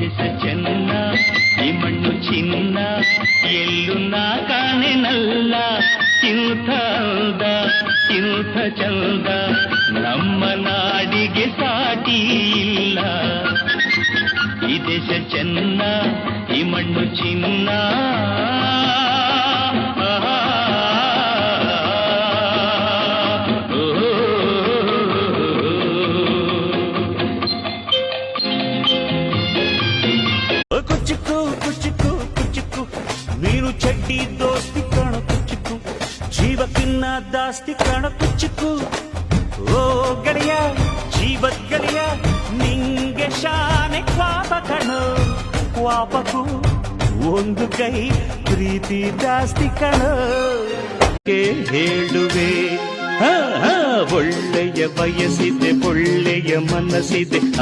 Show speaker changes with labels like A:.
A: ದೇಶ ಚೆನ್ನ ಈ ಮಣ್ಣು ಚಿನ್ನ ಎಲ್ಲೂ ನಾ ಕಾಣೆನಲ್ಲ ಇಂಥ ಅಂದ ಇಂಥ ಚಂದ ನಮ್ಮ ನಾಡಿಗೆ ಸಾಟಿ ಇಲ್ಲ ಈ ದೇಶ ಚೆನ್ನ ಈ ಮಣ್ಣು ಚಿನ್ನ
B: ಕುಚ್ಚುಕು ಕುಚ್ಚುಕು ಕುಚ್ಚುಕು ನೀನು ಚಡ್ಡಿ ದೋಸ್ತಿ ಕಾಣ ಕುಚ್ಚುಕು ಜೀವಕ್ಕಿನ್ನ ದಾಸ್ತಿ ಕಾಣ ಕುಚ್ಚುಕು ಓ ಗೆಳೆಯ ಜೀವದ ಗೆಳೆಯ ನಿಂಗೆ ಶಾನೆ ಕ್ವಾಪ ಕಣೋ ಕ್ವಾಪಕು ಒಂದು ಕೈ ಪ್ರೀತಿ ಜಾಸ್ತಿ ಕಣೋ ಹೇಳುವೆ ಒಳ್ಳೆಯ ಬಯಸಿದೆ ಒಳ್ಳೆಯ ಮನಸ್ಸಿದೆ